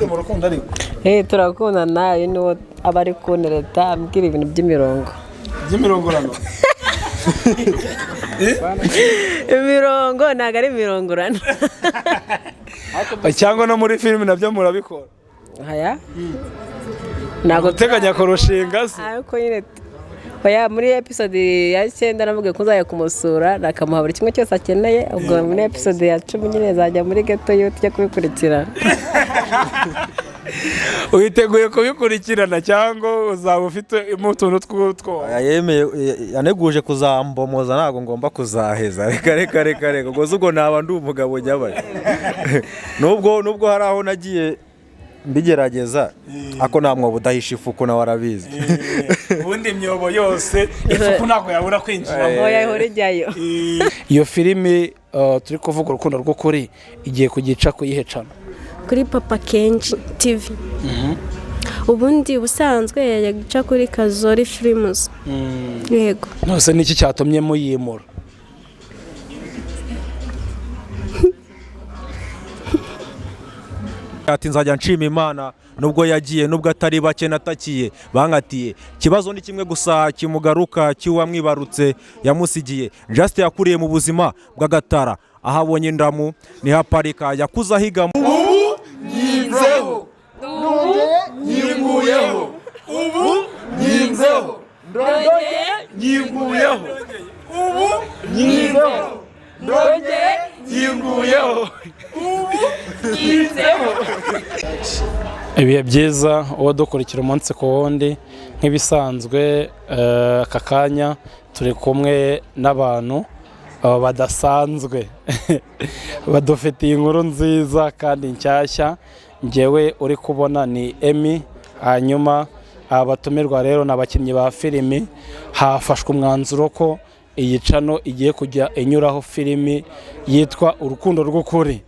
mu rukundo ariko turakundana uyu niwo aba ari kuntereta ambwira ibintu by'imirongo imirongo ntabwo ari imirongorano cyangwa no muri filime nabyo murabikora aya ntabwo uteganya kurushinga se ariko nyine muri episode ya 9 navuga ko nzajya kumusura nakamuha buri kimwe cyose akeneye ubwo muri episode ya 10 nyine zajya muri geto yo tujya kubikurikirana uyiteguye kubikurikirana cyangwa uzaba ufite utuntu tw'utwo yemeye yaneguje kuzambomoza ntago ngomba kuzaheza reka ubwo naba ndi umugabo nyabaye nubwo hari aho nagiye mbigerageza ako namwe budahisha ifuku na warabizi ubundi imyobo yose ifuku nako yabura kwinjira oya ihora ijyayo iyo filime turi kuvuga urukundo rw'ukuri igiye kugica kuyihecana kuri Papa Kenji TV ubundi ubusanzwe yagica kuri Kazori Films yego nose niki cyatumye muyimura ati nzajya nshima Imana nubwo yagiye nubwo atari bake natakiye bankatiye kibazo ni kimwe gusa kimugaruka cy'uwamwibarutse yamusigiye just yakuriye mu buzima bw'agatara ahabonye indamu nihaparika yakuza higa nyinzeho nyinguyeho ubu nyinzeho ndongeye nyinguyeho ubu nyinzeho ndongeye nyinguyeho ubu nyinzeho ibihe byiza uwo dukurikira umunsi ku wundi nk'ibisanzwe aka kanya turi kumwe n'abantu badasanzwe badufitiye inkuru nziza kandi nshyashya njyewe uri kubona ni Emmy hanyuma abatumirwa rero n'abakinnyi ba filimi hafashwe umwanzuro ko iyi cano igiye kujya inyuraho filimi yitwa urukundo rw'ukuri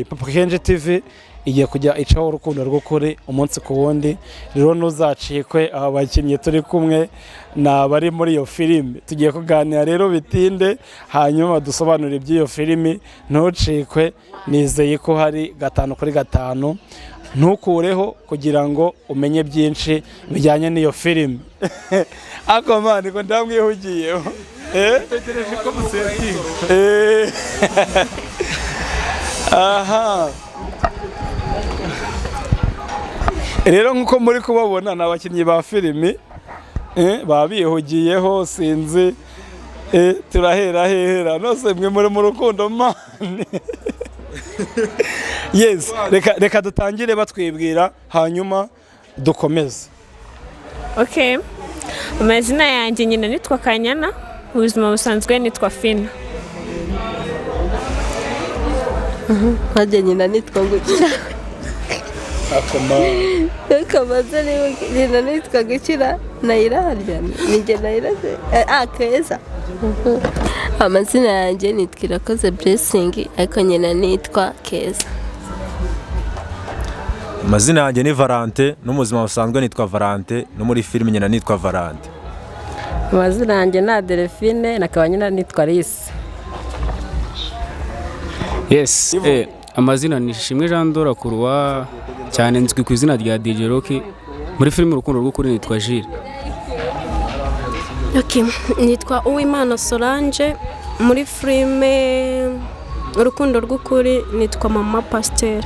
Papa Kenji TV igiye kujya icaho urukundo rw'ukuri umunsi ku wundi rero nuzacikwe aba bakinnyi turi kumwe n'abari muri iyo filime tugiye kuganira rero bitinde hanyuma dusobanura iby'iyo filime ntucikwe nizeye ko hari 5 kuri 5 ntukureho kugira ngo umenye byinshi bijyanye n'iyo filime ako mani ko ndamwihugiyeho tegereje ko musetinga aha rero nkuko muri kubabona n'abakinnyi ba filimi babihugiyeho sinzi turahera nose mwe muri mu rukundo mani yes reka dutangire batwibwira hanyuma dukomeze okay amazina yanjye nyine nitwa Kanyana ubuzima busanzwe nitwa Fina hajye nyina nitwa Gukira kamaze nyina nitwa Gukira nayiraharya ninjye nayiraze Keza amazina yanjye nitwa Irakoze Blessing ariko nyina nitwa Keza amazina yanjye ni Valente n'umuzima busanzwe nitwa Valente no muri filime nyina nitwa Valente amazina yanjye na Delphine nakaba nyina nitwa Lise yes amazina ni Shimwe Jean Dora Kurwa cyane nzwi ku izina rya DJ Rocky muri filime urukundo rw'ukuri nitwa Jules okay nitwa Uwimana Solange muri filime urukundo rw'ukuri nitwa Mama Pasteur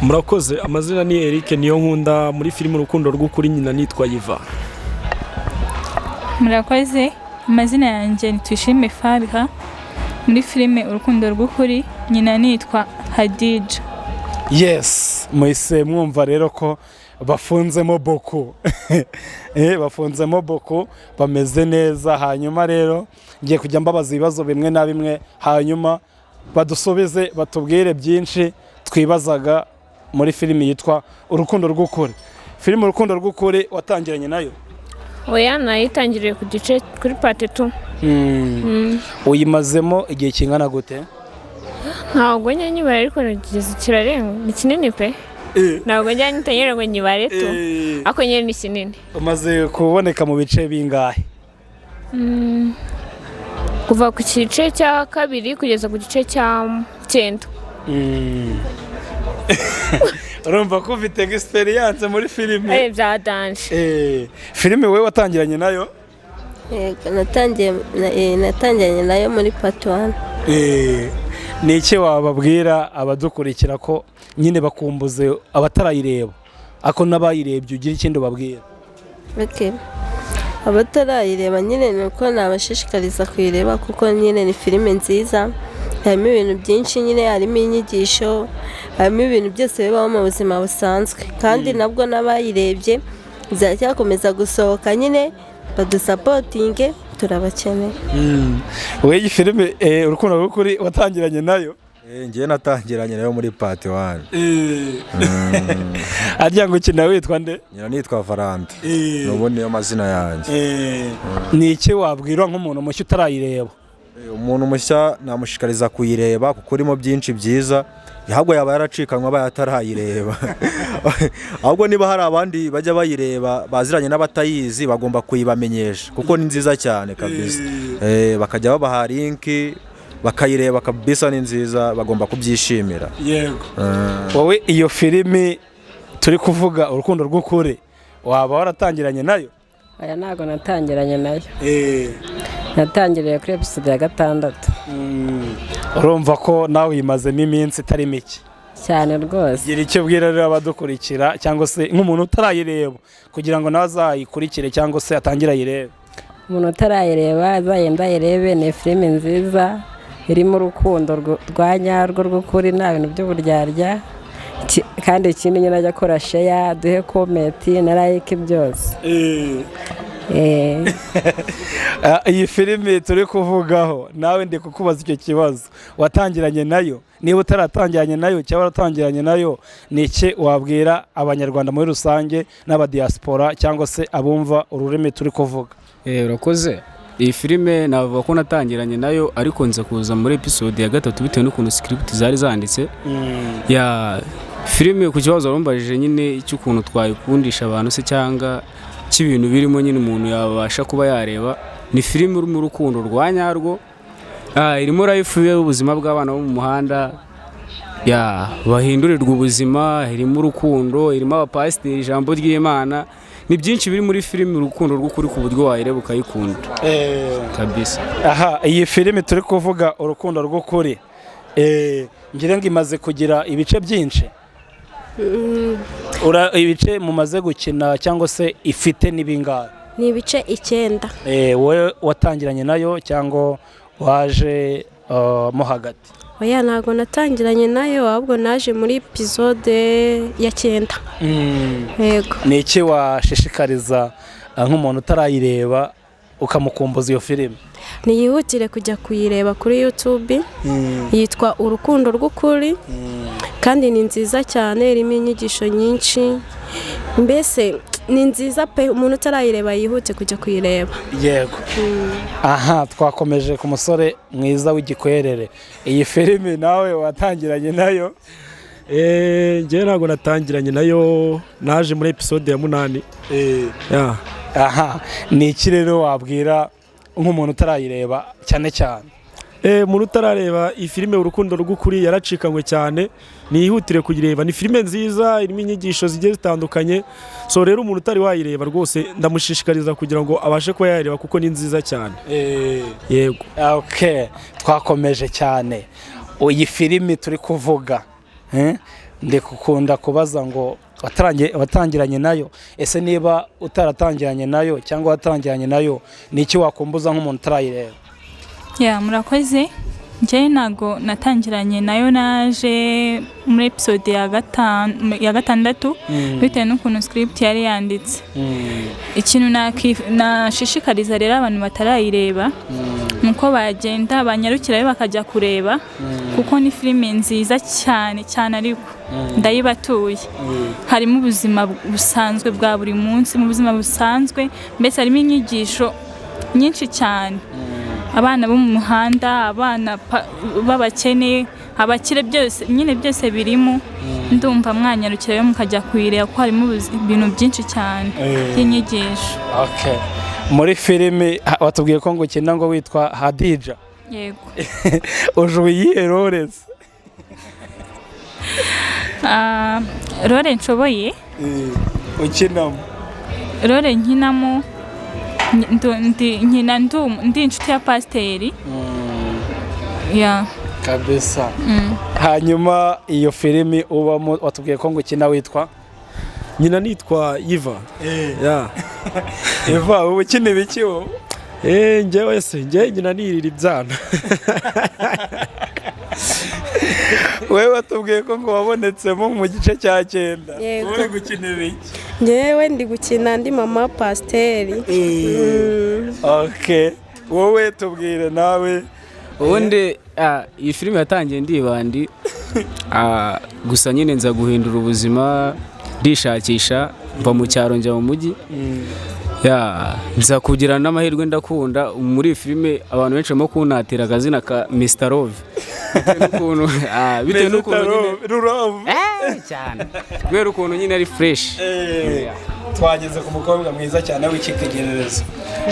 murakoze amazina ni Eric niyo nkunda muri filime urukundo rw'ukuri nyina nitwa Yiva murakoze amazina yanjye nitwishime Fariha muri filime urukundo rw'ukuri nyina nitwa Hadija yes mwese mwumva rero ko bafunzemo boko bafunzemo boko bameze neza hanyuma rero ngiye kujya mbabaza ibibazo bimwe na bimwe hanyuma badusobeze batubwire byinshi twibazaga muri filime yitwa urukundo rw'ukuri filime urukundo rw'ukuri watangiranye nayo oya nayitangiriye ku gice kuri part 2 uyimazemo igihe kingana gute ntabwo nyibare ariko nigeze kirarenga ni kinini pe ntabwo nyitanyere ngo nyibare tu ako nyene ni kinini umaze kuboneka mu bice bingahe kuva ku gice cya 2 kugeza ku gice cya 9 urumva ko ufite experience muri filime bya danje. filime wowe watangiranye nayo natangiranye nayo muri part 1. ni iki wababwira abadukurikira ko nyine bakumbuze abatarayireba ako n'abayirebye ugira ikindi ubabwira? Abatarayireba nyine nuko nabashishikariza kuyireba kuko nyine ni filime nziza, harimo ibintu byinshi, nyine harimo inyigisho, harimo ibintu byose bibaho mu buzima busanzwe, kandi nabwo n'abayirebye ziracyakomeza gusohoka, nyine badusapotinge, turabakeneye. wowe iyi filime urukundo rw'ukuri watangiranye nayo? ngiye natangiranye nayo muri part 1. arya ngo ukina witwa nde? nyina nitwa Valante, nubundi niyo mazina yanjye. ni iki wabwira nk'umuntu mushya utarayireba? umuntu mushya namushikariza kuyireba kuko urimo byinshi byiza, ahubwo yaba yaracikanwa aba yatarayireba. ahubwo niba hari abandi bajya bayireba baziranye n'abatayizi bagomba kuyibamenyesha kuko ni nziza cyane kabisa. bakajya babaha linki bakayireba kabisa, ni nziza, bagomba kubyishimira. Yego. wowe iyo filimi turi kuvuga urukundo rw'ukuri waba waratangiranye nayo? aya ntago natangiranye nayo. natangiriye kuri episode ya 6. urumva ko nawe uyimazemo iminsi itari mike cyane rwose. gira icyo ubwira rero abadukurikira cyangwa se nk'umuntu utarayireba kugira ngo nawe azayikurikire cyangwa se atangire ayirebe? umuntu utarayireba azagenda ayirebe, ni filime nziza irimo urukundo rwa nyarwo rw'ukuri, nta bintu by'uburyarya, kandi ikindi nyine ajya akora share, duhe comment na like byose. iyi filime turi kuvugaho nawe ndi kukubaza icyo kibazo, watangiranye nayo? niba utaratangiranye nayo cyangwa waratangiranye nayo, ni iki wabwira abanyarwanda muri rusange n'abadiaspora cyangwa se abumva ururimi turi kuvuga? urakoze. iyi filime navuga ko natangiranye nayo ariko nza kuza muri episode ya 3 bitewe n'ukuntu script zari zanditse. ya filime ku kibazo warumbajije nyine cy'ukuntu twayikundisha abantu se cyangwa cy'ibintu birimo nyine umuntu yabasha kuba yareba, ni filime uri mu rukundo rwa nyarwo. irimo life y'ubuzima bw'abana bo mu muhanda, bahindurirwa ubuzima, irimo urukundo, irimo abapasiteri, ijambo ry'Imana, ni byinshi biri muri filime urukundo rw'ukuri ku buryo wayireba ukayikunda kabisa. iyi filime turi kuvuga urukundo rw'ukuri ngira ngo imaze kugira ibice byinshi. ibice mumaze gukina cyangwa se ifite n'ibingana? ni ibice 9. wowe watangiranye nayo cyangwa waje mo hagati? oya ntago natangiranye nayo, ahubwo naje muri episode ya 9. yego. ni iki washishikariza nk'umuntu utarayireba ukamukumbuza iyo filime? niyihutire kujya kuyireba kuri YouTube. yitwa urukundo rw'ukuri, kandi ni nziza cyane, irimo inyigisho nyinshi, mbese ni nziza pe, umuntu utarayireba yihute kujya kuyireba. Yego. twakomeje ku musore mwiza w'igikwerere. iyi filime nawe watangiranye nayo? njye ntabwo natangiranye nayo, naje muri episode ya 8. ni iki rero wabwira nk'umuntu utarayireba cyane cyane? umuntu utarareba iyi filime urukundo rw'ukuri yaracikanywe cyane, niyihutire kuyireba. ni filime nziza irimo inyigisho zigiye zitandukanye, so rero umuntu utari wayireba rwose ndamushishikariza kugira ngo abashe kuba yayireba kuko ni nziza cyane. yego. twakomeje cyane. iyi filime turi kuvuga ndi gukunda kubaza ngo watangiranye nayo, ese niba utaratangiranye nayo cyangwa watangiranye nayo, ni iki wakumbuza nk'umuntu utarayireba? murakoze. njye ntago natangiranye nayo, naje muri episode ya 6 bitewe n'ukuntu script yari yanditse. ikintu nashishikariza rero abantu batarayireba nuko bagenda banyarukirayo bakajya kureba, kuko ni filime nziza cyane cyane, ariko ndayibatuye. harimo ubuzima busanzwe bwa buri munsi, mu buzima busanzwe, mbese harimo inyigisho nyinshi cyane. abana bo mu muhanda, abana b'abakene, abakire, byose nyine byose birimo. ndumva mwanyarukirayo mukajya kuyireba ko harimo ibintu byinshi cyane by'inyigisho. muri filime watubwiye ko ngo ukina ngo witwa Hadija? yego. uje uyihe role? role nshoboye ukinamo role nkinamo nkina ndi inshuti ya pasiteri ya kabisa. Hanyuma iyo filimi ubamo watubwiye ko ngo ukina witwa nyina nitwa Iva. Iva ubu ukina ibiki wowe? Njyewe nyina nirira ibyana. Wewe watubwiye ko ngo wabonetsemo mu gice cya 9. Yego. Uri gukina ibiki? Njyewe ndi gukina ndi mama pasiteri. Okay. Wowe tubwire nawe. ubundi iyi filime yatangiye ndibandi gusa nyine nza guhindura ubuzima ndishakisha mva mu cyaro njya mu mujyi nza kugira n'amahirwe ndakunda muri iyi filime abantu benshi barimo kunatira akazina ka Mr. Love bitewe n'ukuntu cyane kubera ukuntu nyine ari fresh. Twageze ku mukobwa mwiza cyane w'icyitegererezo.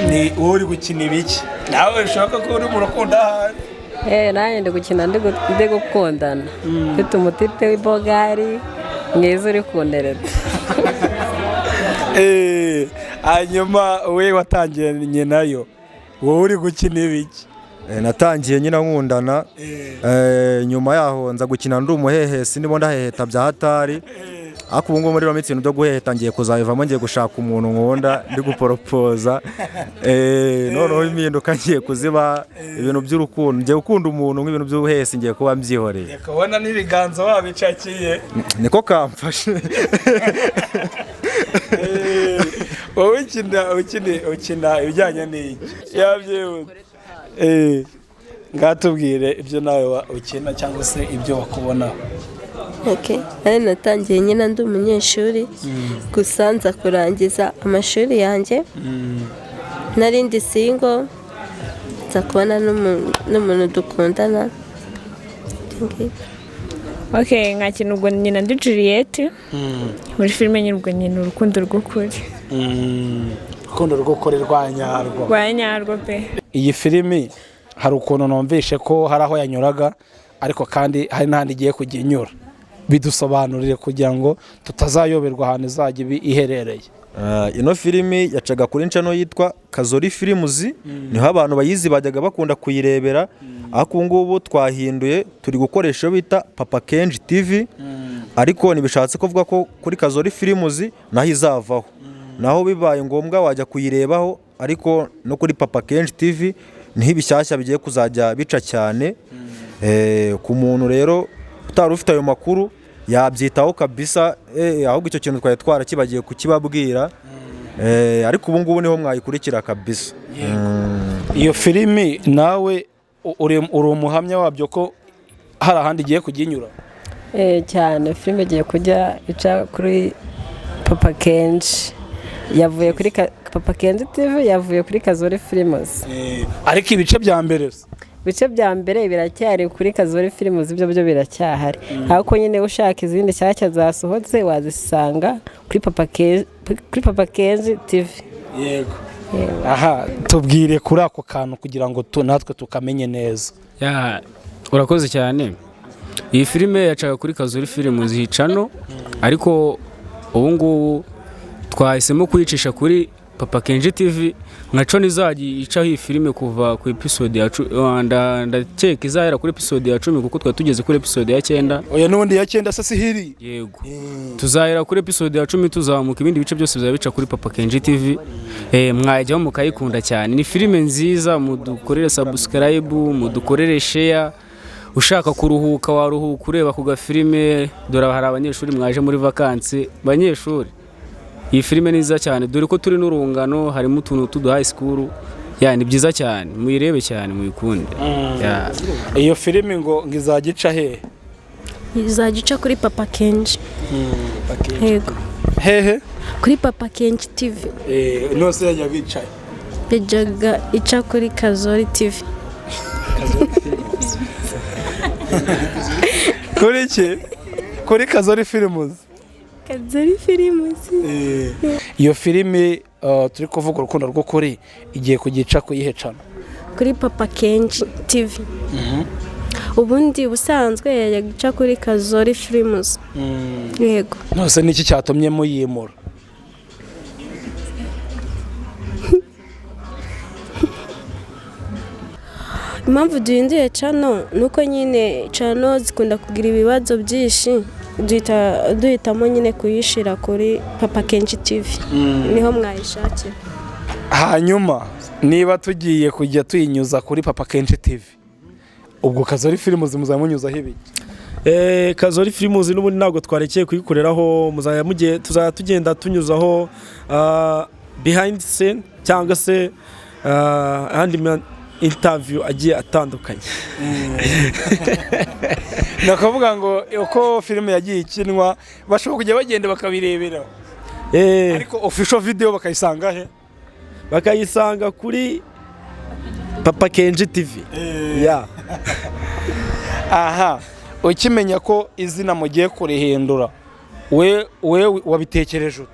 Ni wowe uri gukina ibiki? Nawe ushaka ko uri mu rukundo ahandi? Nanjye ndi gukina ndi gukundana mfite umutite w'ibogari mwiza uri kundereta. Hanyuma we watangiranye nayo wowe uri gukina ibiki? Natangiye nyina nkundana nyuma yaho nza gukina ndi umuhehesi ndimo ndaheheta bya hatari ariko ubu ngubu muri romitsi byo guheheta ngiye kuzabivamo ngiye gushaka umuntu nkunda ndi guporopoza noneho impinduka ngiye kuziba ibintu by'urukundo ngiye gukunda umuntu nk'ibintu by'ubuhehesi ngiye kuba mbyihoreye. Ukabona n'ibiganza wabicakiye niko kamfashe. wowe ukina ibijyanye n'iki? Yabyibuze ngatubwire ibyo nawe ukina cyangwa se ibyo wakubona. Nari natangiye nyine ndi umunyeshuri gusa nza kurangiza amashuri yanjye nari ndi single nza kubona n'umuntu dukundana. nkakina ubwo nyina ndi Juliette muri filime nyine ubwo nyina urukundo rw'ukuri. Urukundo rw'ukuri rwa nyarwo pe. Iyi filimi hari ukuntu numvishe ko hari aho yanyuraga ariko kandi hari n'ahandi igiye kujya inyura. Bidusobanurire kugira ngo tutazayoberwa ahantu izajya iherereye. Ino filimi yacaga kuri ncano yitwa Kazori Films, niho abantu bayizi bajyaga bakunda kuyirebera, ariko ngubu twahinduye turi gukoresha bita Papa Kenji TV, ariko nibishatse kuvuga ko kuri Kazori Films naho izavaho, naho bibaye ngombwa wajya kuyirebaho, ariko no kuri Papa Kenji TV niho ibishyashya bigiye kuzajya bica cyane. Ku muntu rero utari ufite ayo makuru yabyitaho kabisa, ahubwo icyo kintu twari twarakibagiye kukibabwira, ariko ubu ngubu niho mwayikurikira kabisa. Iyo filimi nawe uri umuhamya wabyo ko hari ahandi igiye kujya inyura? Cyane filime igiye kujya ica kuri Papa Kenji, yavuye kuri Papa Kenji TV, yavuye kuri Kazori Films. Ariko ibice bya mbere biracyari kuri Kazori Films, ibyo biracyahari, ariko nyine ushaka izindi nshyashya zasohotse wazisanga kuri Papa Kenji TV. Yego. Aha, tubwire kuri ako kantu kugira ngo natwe tukamenye neza. Urakoze cyane. Iyi filime yacaga kuri Kazori Films hicano, ariko ubu ngubu twahisemo kuyicisha kuri Papa Kenji TV. Nkaco nizajya icaho iyi filime kuva ku episode ya 10, ndakeka izahera kuri episode ya 10 kuko twatugeze kuri episode ya 9. Oya nundi ya 9 sasa hiri. Yego. Tuzahera kuri episode ya 10 tuzamuka, ibindi bice byose bizabica kuri Papa Kenji TV. Mwajyaho mukayikunda cyane. Ni filime nziza, mudukorere subscribe, mudukorere share. Ushaka kuruhuka waruhuka ureba ku gafilime, dore hari abanyeshuri mwaje muri vacances. Banyeshuri, iyi filime ni nziza cyane, dore ko turi n'urungano, harimo utuntu tudu high school, ni byiza cyane, muyirebe cyane muyikunde. Iyo filime ngo ngizagica he? Izagica kuri Papa Kenji. Yego. Hehe? Kuri Papa Kenji TV. Nose yagica. Bijaga ica kuri Kazori TV. Kuri ki? Kuri Kazori Films. Kazori Films. Iyo filime turi kuvuga urukundo rw'ukuri igiye kugica kuyihecana kuri Papa Kenji TV. ubundi ubusanzwe yajya guca kuri Kazori Films. Yego. nose niki cyatumye muyimura? Impamvu duhinduye cano nuko nyine cano zikunda kugira ibibazo byinshi duhitamo nyine kuyishira kuri Papa Kenshi TV. Niho mwayishakira. Hanyuma niba tugiye kujya tuyinyuza kuri Papa Kenshi TV, ubwo Kazori Films muzamunyuzaho ibiki? Kazori Films n'ubundi ntabwo twarekeye kuyikoreraho, tuzajya tugenda tunyuzaho behind scene cyangwa se ahandi interview agiye atandukanye. Nakavuga ngo uko filime yagiye ikinwa bashobora kujya bagenda bakabirebera, ariko official video bakayisanga he? Bakayisanga kuri Papa Kenshi TV. Aha, ukimenya ko izina mugiye kurihindura, we wabitekereje ute?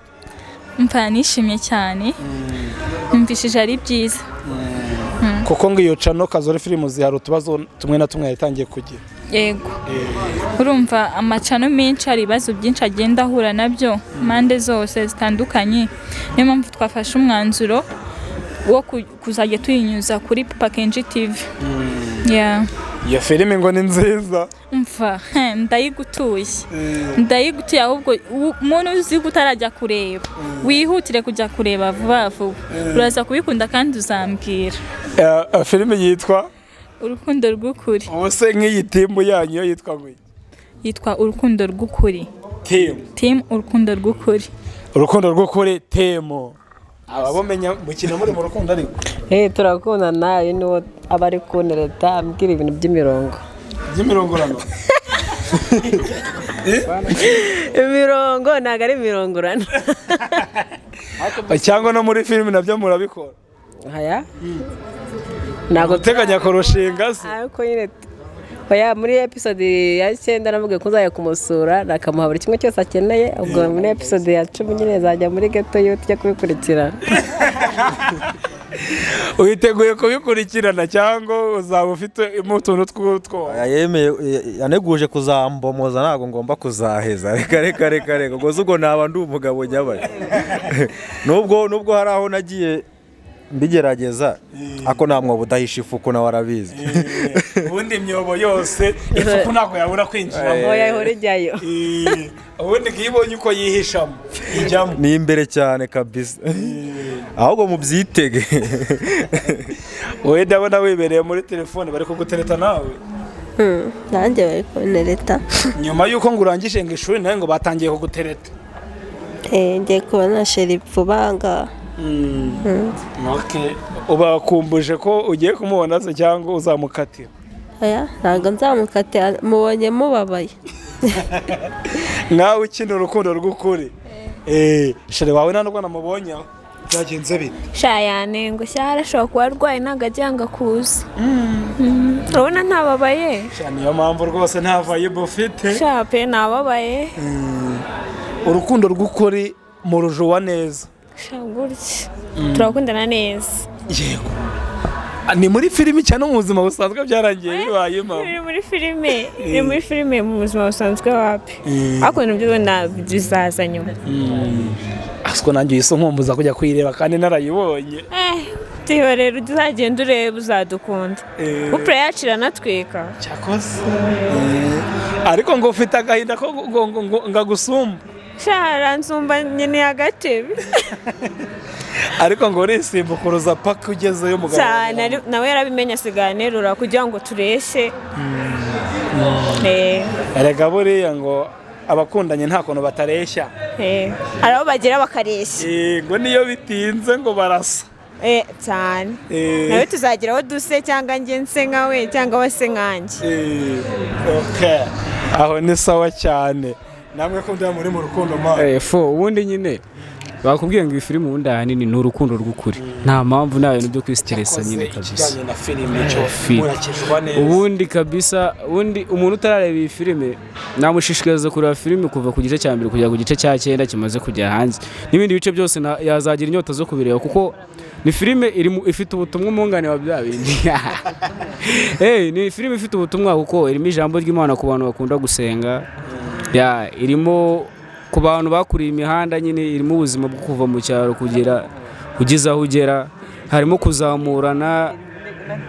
mva nishimye cyane, mvishije ari byiza kuko ngo iyo cano Kazori Films hari utubazo tumwe na tumwe yatangiye kugira. yego. Urumva amacano menshi hari ibibazo byinshi agenda ahura nabyo impande zose zitandukanye, niyo mpamvu twafashe umwanzuro wo kuzajya tuyinyuza kuri Papa Kenshi TV. Iyo filime ngo ni nziza. Mva ndayigutuye ahubwo umuntu uzi gutarajya kureba wihutire kujya kureba vuba vuba, uraza kubikunda kandi uzambwira. Filime yitwa Urukundo rw'ukuri. ubuse nk'iyi timbu yanyu yitwa ngo yitwa Urukundo rw'ukuri. Team Urukundo rw'ukuri. Urukundo rw'ukuri temo. Ababomenya mukina muri mu rukundo ariko turakunda nawe niwo aba ari kunereta ambwira ibintu by'imirongo by'imirongorano. imirongo ntabwo ari imirongorano. Cyangwa no muri filime nabyo murabikora? Ntabwo uteganya kurushinga se? ariko nyine muri episode ya 9 navuga ko nzajya kumusura nakamuha buri kimwe cyose akeneye, ubwo muri episode ya 10 nyine zajya muri Ghetto Youth yo kubikurikirana. Uyiteguye kubikurikirana cyangwa uzaba ufite utuntu tw'utwo? yaneguje kuzambomoza, ntabwo ngomba kuzaheza. Reka ubwo naba ndi umugabo nyabaye. nubwo hari aho nagiye mbigerageza, ako namwe budahisha ifuku nawe arabizi. Ubundi imyobo yose ifuku ntabwo yabura kwinjiramo. Oya ihora ijyayo. Ubundi nkibonye uko yihishamo ijyamo ni imbere cyane kabisa. Ahubwo mubyitege. Wowe ndabona wibereye muri telefone bari kugutereta nawe. Nanjye bari kunereta. Nyuma yuko ngurangije ngo ishuri nawe ngo batangiye kugutereta. Ngiye kubona sheri vubanga. Okay. Ubakumbuje ko ugiye kumubona se cyangwa uzamukatira? Ntabwo nzamukatira, mubonye mubabaye. Nawe ukina urukundo rw'ukuri. Sheri wawe ntabwo namubonye byagenze bite? Shayane ngo cyarashobora kuba arwaye ntabwo ajyanga kuza. Urabona ntababaye? Niyo mpamvu rwose nta vibe ufite. Shape nababaye. Urukundo rw'ukuri mu rujuwa neza. Shaguriki. Turakundana neza. Yego. Ni muri filime cyane mu buzima busanzwe byarangiye bibaye mama. Ni muri filime mu buzima busanzwe wapi. Ako nibyo bizaza nyuma. Asko nanjye yiso nkumbuza kujya kuyireba kandi narayibonye. Tiho rero uzagenda ureba uzadukunda. Upre yacira natweka. Cyakoze. Ariko ngo ufite agahinda ko ngagusumba. Shara nsumba nyine agatebe. Ariko ngo urisimbukuruza paka ugezeyo mugabo. Cyane nawe yarabimenya siganerura kugira ngo tureshe. Erega buriya ngo abakundanye nta kuntu batareshya. Arabo bagira bakareshya. Ngo niyo bitinze ngo barasa. Cyane. Nawe tuzagira aho duse cyangwa nge nse nkawe cyangwa wase nkanjye. Okay. Aho ni sawa cyane. Namwe ko ndya muri mu rukundo ma. Ubundi nyine bakubwiye ngo ifilime ubundi ahanini ni urukundo rw'ukuri, nta mpamvu nta bintu byo kwistressa nyine kabisa. Ubundi kabisa, ubundi umuntu utarareba iyi filime namushishikariza kureba filime kuva ku gice cya mbere kujya ku gice cya 9 kimaze kujya hanze, n'ibindi bice byose yazagira inyota zo kubireba kuko ni filime ifite ubutumwa umwungane wa bya bindi ni filime ifite ubutumwa kuko irimo ijambo ry'Imana ku bantu bakunda gusenga, irimo ku bantu bakuriye imihanda nyine, irimo ubuzima bwo kuva mu cyaro kugeza aho ugera, harimo kuzamurana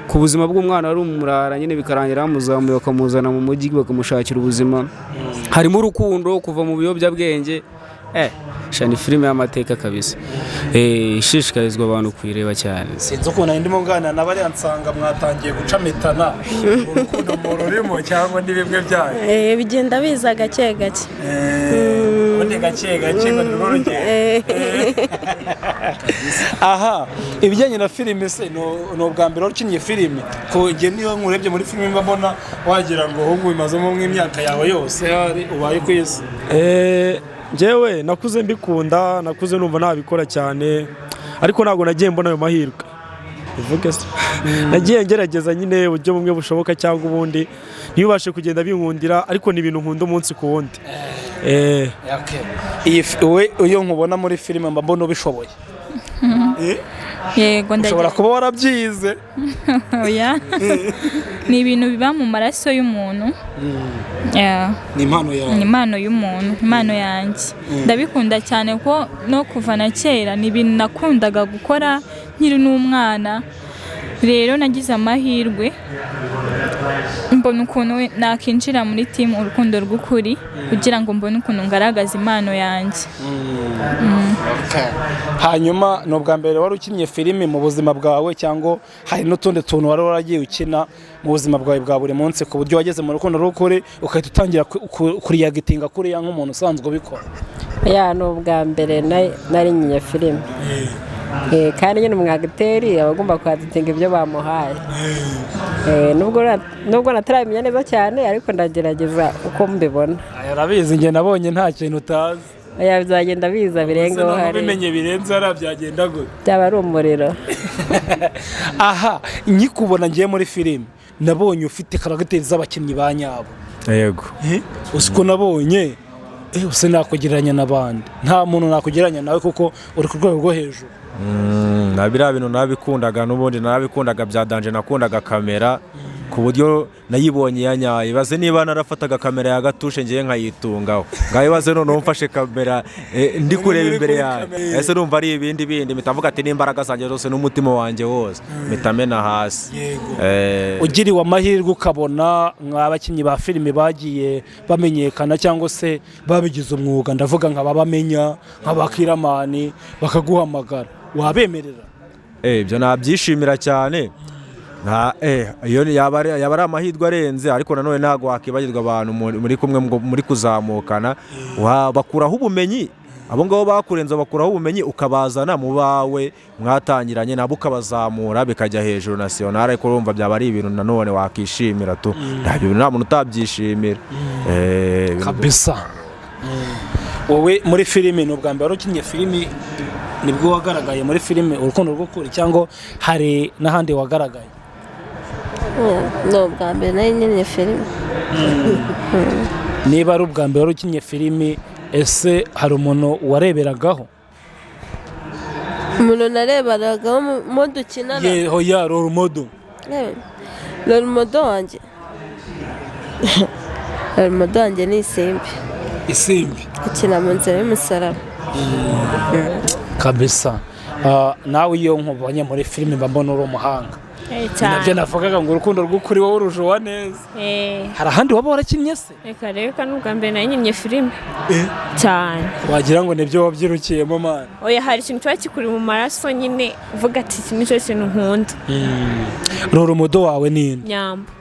ku buzima bw'umwana wari umurara nyine bikarangira bamuzamuye bakamuzana mu mujyi bakamushakira ubuzima, harimo urukundo kuva mu biyobyabwenge. Ni filime y'amateka kabisa, ishishikarizwa abantu kuyireba cyane. Sinzi ukuntu ndimo nganira na bariya nsanga mwatangiye gucamitana urukundo mu rurimo cyangwa n'ibimwe byayo. Bigenda biza gake gake. Ubundi gake gake ngo ni urugendo. Aha, ibijyanye na filime se no bwa mbere ukinnye filime ko ngiye niyo nkurebye muri filime mbona wagira ngo ahubwo bimazemo nk'imyaka yawe yose ubaye ku isi. Njyewe nakuze mbikunda, nakuze numva nabikora cyane, ariko ntabwo nagiye mbona ayo mahirwe. Bivuge se nagiye ngerageza nyine uburyo bumwe bushoboka cyangwa ubundi ntibashe kugenda binkundira, ariko ni ibintu nkunda umunsi ku wundi. Iyo nkubona muri filime mbona ubishoboye. Yego ushobora kuba warabyize. Oya, ni ibintu biba mu maraso y'umuntu. Ni impano yawe. Ni impano y'umuntu, impano yanjye. Ndabikunda cyane ko no kuva na kera ni ibintu nakundaga gukora nkiri n'umwana. Rero nagize amahirwe mbona ukuntu nakinjira muri team urukundo rw'ukuri kugira ngo mbone ukuntu ngaragaza impano yanjye. Hanyuma no bwa mbere wari ukinnye filime mu buzima bwawe cyangwa hari n'utundi tuntu wari waragiye ukina mu buzima bwawe bwa buri munsi ku buryo wageze mu rukundo rw'ukuri ukahita utangira kuriyagitinga kuriya nk'umuntu usanzwe ubikora? No bwa mbere nari nkinye filime. Kandi nyine umwagiteri aba agomba kwaditinga ibyo bamuhaye. Nubwo nataramenya neza cyane ariko ndagerageza uko mbibona. Arabizi njye nabonye nta kintu utazi. Bizagenda biza birengaho hari. Bimenye birenze ara byagenda gute? Byaba ari umuriro. Aha, nkikubona ngiye muri filime nabonye ufite karagiteri z'abakinnyi ba nyabo. Yego. Usiko nabonye use nakugereranya n'abandi. Nta muntu nakugereranya nawe kuko uri ku rwego rwo hejuru. Nabira bintu nabikundaga n'ubundi nabikundaga bya danje, nakundaga kamera ku buryo nayibonye yanyaye. Ibaze niba narafataga kamera ya gatushe ngiye nkayitungaho, ngaho ibaze none umfashe kamera ndi kureba imbere yawe, ese numva ari ibindi mitavuga ati n'imbaraga zanjye zose n'umutima wanjye wose mitamena hasi. Ugiriwe amahirwe ukabona nk'abakinnyi ba filime bagiye bamenyekana cyangwa se babigize umwuga, ndavuga nk'ababamenya nk'abakiramani bakaguhamagara, wabemerera? Ibyo nabyishimira cyane. Iyo yaba ari amahirwe arenze, ariko nanone ntabwo wakibagirwa abantu muri kumwe muri kuzamukana bakuraho ubumenyi. Abo ngabo bakurenza bakuraho ubumenyi ukabazana mu bawe mwatangiranye nabo ukabazamura bikajya hejuru national, ariko urumva byaba ari ibintu nanone wakishimira tu. Nta muntu utabyishimira kabisa. Wowe muri filime no bwa mbere wari ukinnye filime nibwo wagaragaye muri filime urukundo rw'ukuri cyangwa hari n'ahandi wagaragaye? No bwa mbere nari nkinnye filime. Niba ari ubwa mbere wari ukinnye filime, ese hari umuntu wareberagaho? Umuntu nareberagaho mu dukinana? Hoya role model. Role model wanjye. Role model wanjye ni Isimbi. Akina mu nzira y'umusaraba. Kabisa. Nawe iyo nkubonye muri filime mbona uri umuhanga. Nabyo navugaga ngo urukundo rw'ukuri wowe urujuwa neza. Hari ahandi waba warakinnye se? Reka n'ubwa mbere nari filime cyane. Wagira ngo nibyo wabyirukiyemo mana? Oya, hari ikintu kiba kikuri mu maraso nyine uvuga ati iki nicyo kintu nkunda. Role model wawe ni Nyambo.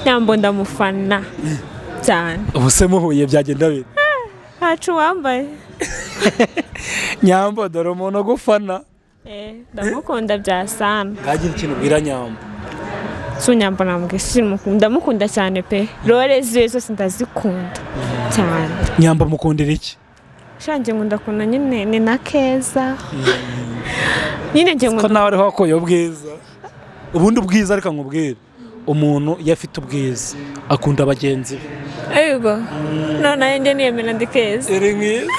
Nyambo ndamufana cyane. Ubuse muhuye byagenda bite? Hacu wambaye. Nyambo dore umuntu gufana. Ndamukunda bya sana. Ngagira ikintu ubwira Nyambo? Nyambo ndamukunda cyane pe. Role ziwe zose ndazikunda cyane. Nyambo mukundira iki? Shanje ngo ndakunda nyine ni na keza. Nyine nje ngo nawe ariho akoye ubwiza. Ubundi ubwiza ariko nkubwira umuntu yafite ubwiza akunda abagenzi be. Yego. None nje niyemera ndikeza. Eri mwiza.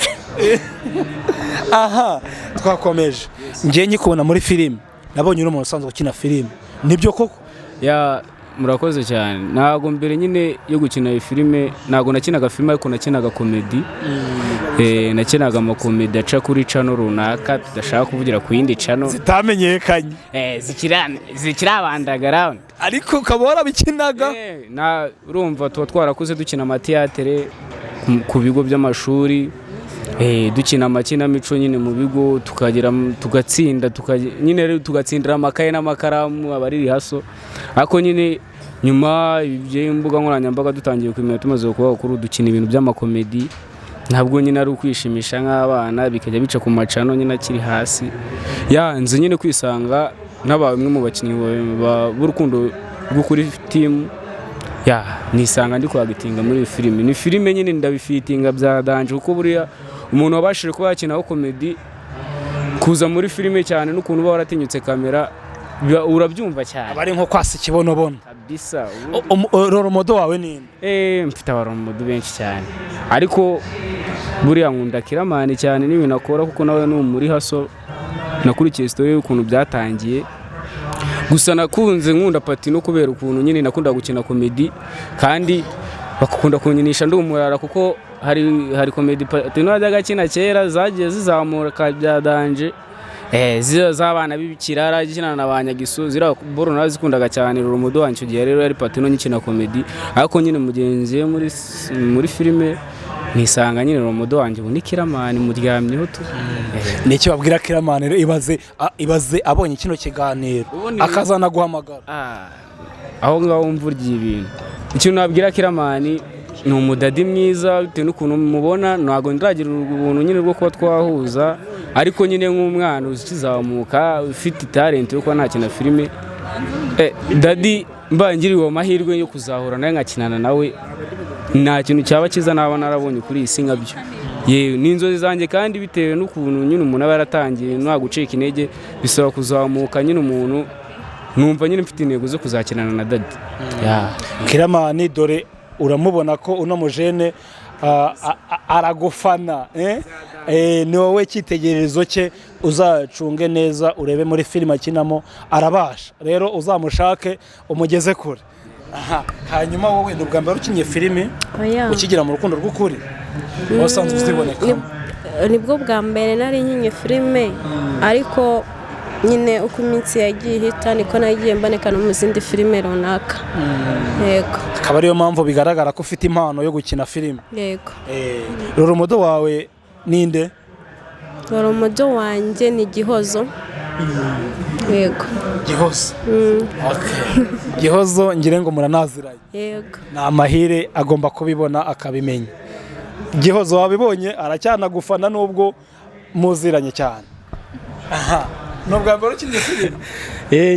aha twakomeje njye nkikubona muri filime nabonye uri umuntu usanzwe ukina filime nibyo koko ya murakoze cyane ntabwo mbere nyine yo gukina iyi filime ntabwo nakinaga filime ariko nakinaga komedi nakinaga amakomedi aca kuri cano runaka tudashaka kuvugira ku yindi cano zitamenyekanye zikirabandagara ariko ukaba warabikinaga urumva tuba twarakuze dukina amatiyatere ku bigo by'amashuri dukina amakinamico nyine mu bigo tugatsinda nyine tugatsindira amakaye n'amakaramu abari haso ariko nyine nyuma y'imbuga nkoranyambaga dutangiye kumenya tumaze kuba bakuru dukina ibintu by'amakomedi ntabwo nyine ari ukwishimisha nk'abana bikajya bica ku macano nyine akiri hasi nzi nyine kwisanga nk'abamwe mu bakinnyi b'urukundo rwo kuri timu nisanga ndi kwagitinga muri filime ni filime nyine ndabifitinga bya danje kuko buriya umuntu wabashije kuba yakinaho komedi kuza muri filime cyane n'ukuntu uba waratinyutse kamera urabyumva cyane abari nko kwasa ikibonobono kabisa roromodo wawe ninde mfite abaroromodo benshi cyane ariko buriya nkunda Kiramani cyane n'ibintu akora kuko nawe ni muri haso nakurikiye story y'ukuntu byatangiye gusa nakunze nkunda Patino kubera ukuntu nyine nakunda gukina komedi kandi bakukunda kunyinisha ndi umurara kuko hari komedi Patino yajyaga akina kera zagiye zizamuka bya danje z'abana b'ibikirara gikinana na banyagiso zira boro nazikundaga cyane Roromodo wancu gihe rero yari Patino nyikina komedi ariko nyine mugenzi muri filime nisanga nyine Roromodo wanjye ubu ni Kiramani muryamyeho tu niki babwira Kiramani rero ibaze abonye kino kiganiro akazana guhamagara aho ngaho mvurgiye ibintu ikintu nabwira Kiramani ni umudadi mwiza bitewe n'ukuntu mubona ntabwo ndiragira ubuntu nyine bwo kuba twahuza ariko nyine nk'umwana ukizamuka ufite talent yo kuba nakina filime dadi mbangiriwe amahirwe yo kuzahura nawe nkakinana nawe nta kintu cyaba cyiza naba narabonye kuri iyi si nkabyo yewe ni inzozi zanjye kandi bitewe n'ukuntu nyine umuntu aba yaratangiye nta gucika intege bisaba kuzamuka nyine umuntu numva nyine mfite intego zo kuzakinana na dadi Kiramani dore uramubona ko uno mujene aragufana ni wowe cyitegererezo cye uzacunge neza urebe muri filime akinamo arabasha rero uzamushake umugeze kure hanyuma wowe ni ubwa mbere ukinnye filime ukigira mu rukundo rw'ukuri wasanzwe uzibonekamo nibwo bwa mbere nari nkinye filime ariko nyine uko iminsi yagiye ihita niko nagiye mboneka no mu zindi filime runaka yego akaba ariyo mpamvu bigaragara ko ufite impano yo gukina filime yego Roromodo wawe ninde Roromodo wanjye ni Gihozo yego Gihozo Gihozo ngire ngo muranaziranye yego ni amahire agomba kubibona akabimenya Gihozo wabibonye aracyanagufana nubwo muziranye cyane ni ubwa mbere ukinnye filime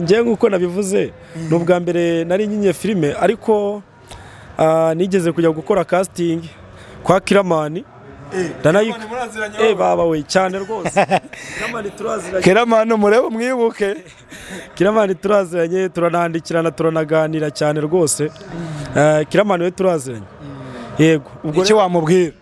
njye nk'uko nabivuze ni ubwa mbere nari nkinye filime ariko nigeze kujya gukora casting kwa Kiramani baba we cyane rwose Kiramani umurebe umwibuke Kiramani turaziranye turanandikirana turanaganira cyane rwose Kiramani we turaziranye yego ubwo icyo wamubwira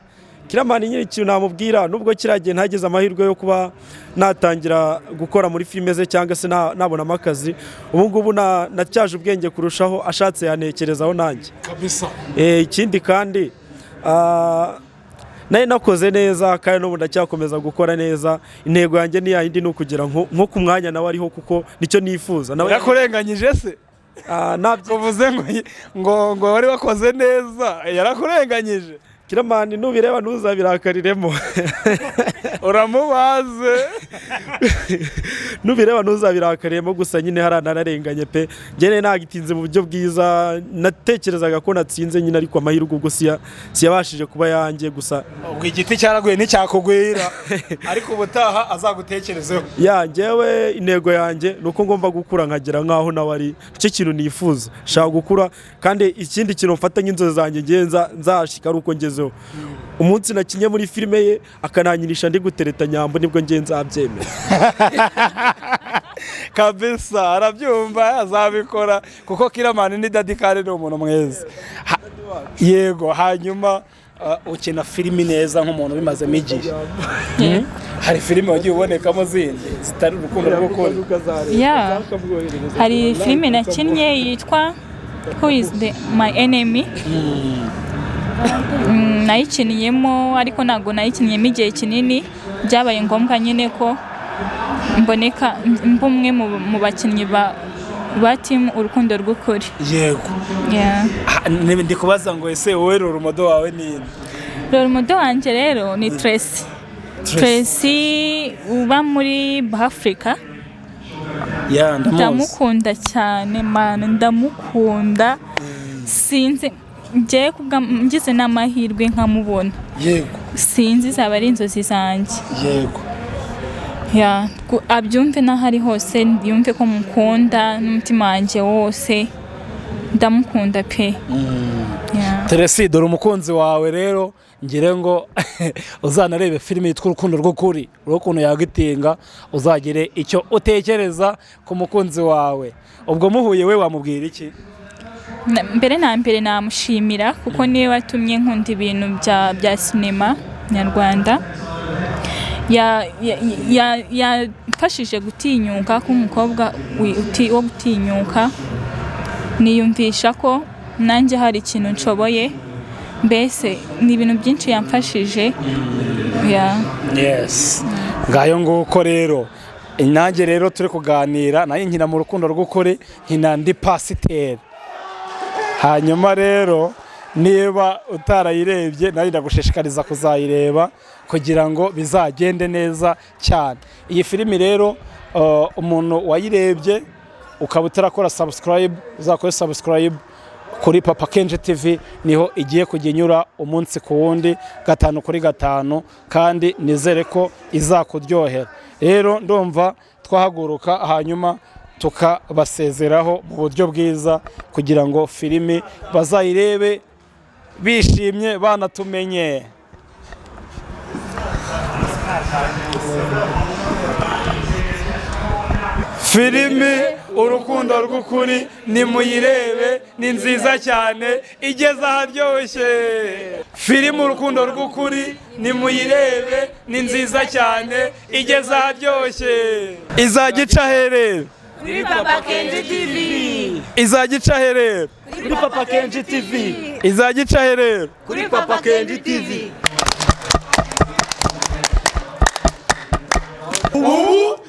Kiramani nyine ikintu namubwira nubwo kiragiye ntageze amahirwe yo kuba natangira gukora muri filime ze cyangwa se nabonamo akazi ubu ngubu natyaje ubwenge kurushaho ashatse yanekerezaho nanjye kabisa ikindi kandi nayo nakoze neza kandi n'ubu ndacyakomeza gukora neza intego yanjye ni yindi ni ukugira nko ku mwanya nawe ariho kuko nicyo nifuza yarakurenganyije se uvuze ngo wari wakoze neza yarakurenganyije Kiramani nubireba ntuzabirakariremo uramubaze nubireba ntuzabirakariremo gusa nyine haranararenganye pe njye nagitinze mu buryo bwiza natekerezaga ko natsinze nyine ariko amahirwe ubwo siyabashije kuba yanjye gusa ubwo igiti cyaraguye nticyakugwira ariko ubutaha azagutekerezeho njyewe intego yanjye ni uko ngomba gukura nkagera nk'aho nawe ari icyo kintu nifuza nshaka gukura kandi ikindi kintu mfata nk'inzozi zanjye ngenza nzashika ari uko ngezeho umunsi nakinye muri filime ye akananyinisha ndi gutereta Nyambo nibwo ngiye nzabyemera kabisa arabyumva azabikora kuko Kiramani ni dadi kandi ni umuntu mwiza yego hanyuma ukina filimi neza nk'umuntu ubimazemo igihe. Hari filime wagiye ubonekamo zindi zitari urukundo rw'ukuri? Hari filime nakinnye yitwa Who is my enemy. Nayikiniyemo ariko ntabwo nayikiniyemo igihe kinini, byabaye ngombwa nyine ko mboneka mbumwe mu bakinnyi ba team urukundo rw'ukuri. Yego. Ndi kubaza ngo ese wowe role model wawe ni nde? Role model wanjye rero ni Tracy uba muri Africa. Ndamukunda cyane man, ndamukunda. Sinzi ngiye ngize n'amahirwe nkamubona. Yego. Sinzi zaba ari inzozi zanjye. Yego. Abyumve n'aho ari hose, yumve ko mukunda n'umutima wanjye wose, ndamukunda pe. Tracy, dore umukunzi wawe rero, ngire ngo uzanarebe filime yitwa urukundo rw'ukuri, urukundo yagitinga, uzagire icyo utekereza ku mukunzi wawe. Ubwo muhuye we wamubwira iki? Mbere na mbere namushimira kuko niwe watumye nkunda ibintu bya sinema nyarwanda. Yafashije gutinyuka k'umukobwa wo gutinyuka, niyumvisha ko nanjye hari ikintu nshoboye, mbese ni ibintu byinshi yamfashije. Ngayo nguko rero nanjye rero turi kuganira, nayo nkina mu rukundo rw'ukuri, nkina ndi pasiteri. Hanyuma rero niba utarayirebye nayo ndagushishikariza kuzayireba kugira ngo bizagende neza cyane. Iyi filimi rero umuntu wayirebye ukaba utarakora subscribe, uzakore subscribe kuri Papa Kenji TV, niho igiye kujya inyura umunsi ku wundi 5 kuri 5, kandi nizere ko izakuryohera. Rero ndumva twahaguruka hanyuma tukabasezeraho mu buryo bwiza kugira ngo filimi bazayirebe bishimye banatumenye. Filimi urukundo rw'ukuri nimuyirebe, ni nziza cyane, igeze aharyoshye. Filimi urukundo rw'ukuri nimuyirebe, ni nziza cyane, igeze aharyoshye. Izagica herero kuri Papa Kenji TV. Izagica herero kuri Papa Kenji TV. Izagica herero kuri Papa Kenji TV. Ubu